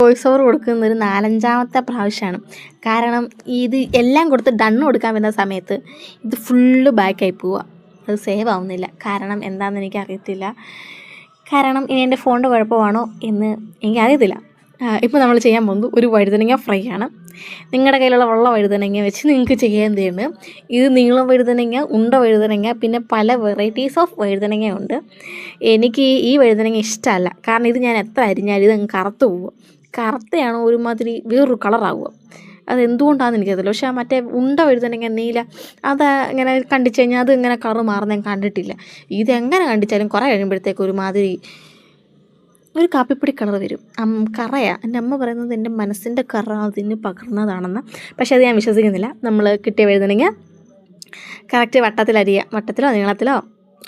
Voice over കൊടുക്കുന്നത് ഒരു 4-5ാമത്തെ പ്രാവശ്യമാണ്. കാരണം ഇത് എല്ലാം കൊടുത്ത് ഡണ്ണ് കൊടുക്കാൻ വരുന്ന സമയത്ത് ഇത് ഫുള്ള് ബാക്കായി പോവുക. അത് സേവ് ആവുന്നില്ല. കാരണം എന്താണെന്ന് എനിക്കറിയത്തില്ല. കാരണം ഇനി എൻ്റെ ഫോണിൻ്റെ കുഴപ്പമാണോ എന്ന് എനിക്കറിയത്തില്ല. ഇപ്പോൾ നമ്മൾ ചെയ്യാൻ പോകുന്നത് ഒരു വഴുതനങ്ങ ഫ്രൈ ആണ്. നിങ്ങളുടെ കയ്യിലുള്ള വെള്ള വഴുതനങ്ങ വെച്ച് നിങ്ങൾക്ക് ചെയ്യാവുന്നതാണ്. ഇത് നീളം വഴുതനങ്ങ, ഉണ്ട വഴുതനങ്ങ, പിന്നെ പല വെറൈറ്റീസ് ഓഫ് വഴുതനങ്ങ ഉണ്ട്. എനിക്ക് ഈ വഴുതനങ്ങ ഇഷ്ടമല്ല. കാരണം ഇത് ഞാൻ എത്ര അരിഞ്ഞാലും ഇത് അങ്ങ് കറുത്ത് പോവുക. കറുത്തയാണോ ഒരുമാതിരി വേറൊരു കളറാവുക. അതെന്തുകൊണ്ടാണെന്ന് എനിക്കറിയില്ല. പക്ഷേ മറ്റേ ഉണ്ട വഴുതനങ്ങ നീല അത് ഇങ്ങനെ കണ്ടിച്ച് കഴിഞ്ഞാൽ അത് ഇങ്ങനെ കളറ് മാറുന്ന ഞാൻ കണ്ടിട്ടില്ല. ഇതെങ്ങനെ കണ്ടിച്ചാലും കുറേ കഴിയുമ്പോഴത്തേക്ക് ഒരുമാതിരി ഒരു കാപ്പിപ്പൊടി കളർ വരും. കറയാണ്. എൻ്റെ അമ്മ പറയുന്നത് എൻ്റെ മനസ്സിൻ്റെ കറ അതിന് പകർന്നതാണെന്ന്. പക്ഷേ അത് ഞാൻ വിശ്വസിക്കുന്നില്ല. നമ്മൾ കിട്ടിയ വഴുതനങ്ങ കറക്റ്റ് വട്ടത്തിലോ നീളത്തിലോ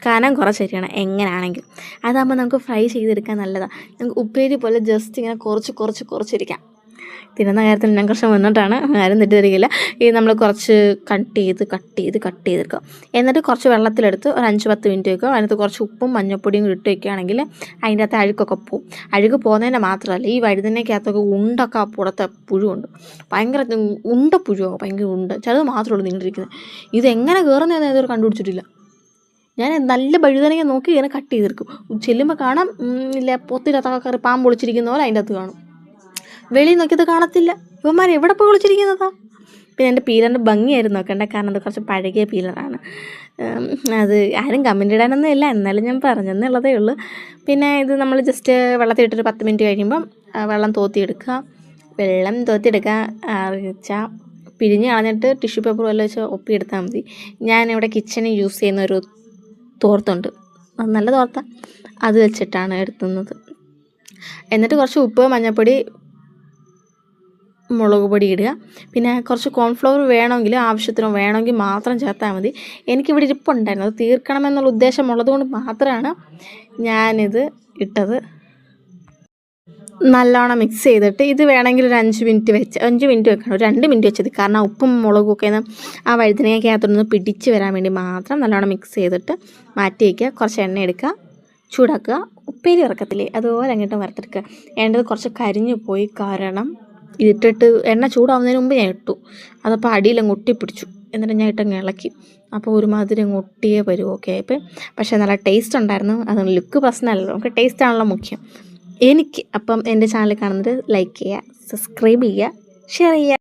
കനം കുറച്ചരിയണം എങ്ങനെയാണെങ്കിലും. അതാകുമ്പോൾ നമുക്ക് ഫ്രൈ ചെയ്തെടുക്കാൻ നല്ലതാണ്. നമുക്ക് ഉപ്പേരി പോലെ ജസ്റ്റ് ഇങ്ങനെ കുറച്ചിരിക്കാം. തിന്നുന്ന കാര്യത്തിൽ ഞാൻ കുറച്ച് മുന്നോട്ടാണ്, ആരും തെറ്റിദ്ധരിക്കില്ല. ഇത് നമ്മൾ കുറച്ച് കട്ട് ചെയ്തെടുക്കുക. എന്നിട്ട് കുറച്ച് വെള്ളത്തിലെടുത്ത് ഒരു 5-10 മിനിറ്റ് വയ്ക്കുക. അതിനകത്ത് കുറച്ച് ഉപ്പും മഞ്ഞൾപ്പൊടിയും കൂടി ഇട്ട് വയ്ക്കുകയാണെങ്കിൽ അതിൻ്റെ അകത്ത് അഴുക്കൊക്കെ പോവും. അഴുക്ക് പോകുന്നതിന് മാത്രമല്ല ഈ വഴുതനയ്ക്കകത്തൊക്കെ ഉണ്ടൊക്കെ പുറത്തെ പുഴുവുണ്ട്. ഭയങ്കര ഉണ്ട പുഴുവാണ്, ഭയങ്കര ഉണ്ട്. ചിലത് മാത്രമേ ഉള്ളൂ നീണ്ടിരിക്കുന്നത്. ഇതെങ്ങനെ കയറുന്നതെന്ന് ഇതുവരെ കണ്ടുപിടിച്ചിട്ടില്ല. ഞാൻ നല്ല വഴുതനങ്ങ നോക്കി ഇങ്ങനെ കട്ട് ചെയ്തെടുക്കും. ചെല്ലുമ്പോൾ കാണാം ഇല്ല പൊത്തിനകത്തൊക്കെ കയറി പാമ്പ് ഒളിച്ചിരിക്കുന്ന പോലെ അതിൻ്റെ അകത്ത് കാണും. വെളിയിൽ നോക്കിയത് കാണത്തില്ല. ഇവന്മാർ എവിടെ പോയി വിളിച്ചിരിക്കുന്നതാ. പിന്നെ എൻ്റെ പീലറിൻ്റെ ഭംഗിയായിരുന്നു നോക്കണ്ട. കാരണം അത് കുറച്ച് പഴകിയ പീലറാണ്. അത് ആരും കമൻറ്റ് ഇടാനൊന്നും ഇല്ല, എന്നാലും ഞാൻ പറഞ്ഞെന്നുള്ളതേ ഉള്ളൂ. പിന്നെ ഇത് നമ്മൾ ജസ്റ്റ് വെള്ളത്തിലിട്ടൊരു 10 മിനിറ്റ് കഴിയുമ്പം വെള്ളം തോത്തിയെടുക്കുക. വെച്ചാൽ പിഴിഞ്ഞ് കളഞ്ഞിട്ട് ടിഷ്യൂ പേപ്പർ വല്ലതും വെച്ച് ഒപ്പിയെടുത്താൽ മതി. ഞാനിവിടെ കിച്ചണിൽ യൂസ് ചെയ്യുന്ന ഒരു തോർത്തുണ്ട്, അത് നല്ല തോർത്ത, അത് വെച്ചിട്ടാണ് എടുക്കുന്നത്. എന്നിട്ട് കുറച്ച് ഉപ്പ്, മഞ്ഞൾപ്പൊടി, മുളക് പൊടി ഇടുക. പിന്നെ കുറച്ച് കോൺഫ്ലവർ ആവശ്യത്തിന് വേണമെങ്കിൽ മാത്രം ചേർത്താൽ മതി. എനിക്കിവിടെ ഇരിപ്പുണ്ടായിരുന്നു, അത് തീർക്കണമെന്നുള്ള ഉദ്ദേശമുള്ളത് കൊണ്ട് മാത്രമാണ് ഞാനിത് ഇട്ടത്. നല്ലോണം മിക്സ് ചെയ്തിട്ട് ഇത് വേണമെങ്കിൽ ഒരു 5 മിനിറ്റ് വെക്കണം. ഒരു 2 മിനിറ്റ് വെച്ചത്. കാരണം ഉപ്പും മുളകും ഒക്കെ ആ വഴുതനങ്ങയ്ക്കകത്തുനിന്ന് പിടിച്ച് വരാൻ വേണ്ടി മാത്രം നല്ലോണം മിക്സ് ചെയ്തിട്ട് മാറ്റി വയ്ക്കുക. കുറച്ച് എണ്ണ എടുക്കുക, ചൂടാക്കുക. ഉപ്പേരി ഇറക്കത്തില്ലേ അതുപോലെ അങ്ങോട്ട് വറുത്തെടുക്കുക. വേണ്ടത് കുറച്ച് കരിഞ്ഞു പോയി. കാരണം ഇതിട്ടിട്ട് എണ്ണ ചൂടാവുന്നതിന് മുമ്പ് ഞാൻ ഇട്ടു. അതപ്പോൾ അടിയിലങ്ങ് ഒട്ടിപ്പിടിച്ചു. എന്നിട്ട് ഞാൻ ഇട്ടങ്ങ് ഇളക്കി. അപ്പോൾ ഒരുമാതിരി അങ്ങ് ഒട്ടിയേ വരും. ഓക്കെ ആയപ്പോൾ പക്ഷേ നല്ല ടേസ്റ്റ് ഉണ്ടായിരുന്നു. അത് ലുക്ക് പ്രശ്നമല്ലല്ലോ, നമുക്ക് ടേസ്റ്റാണല്ലോ മുഖ്യം എനിക്ക്. അപ്പം എൻ്റെ ചാനൽ കാണുന്നത് ലൈക്ക് ചെയ്യുക, സബ്സ്ക്രൈബ് ചെയ്യുക, ഷെയർ ചെയ്യുക.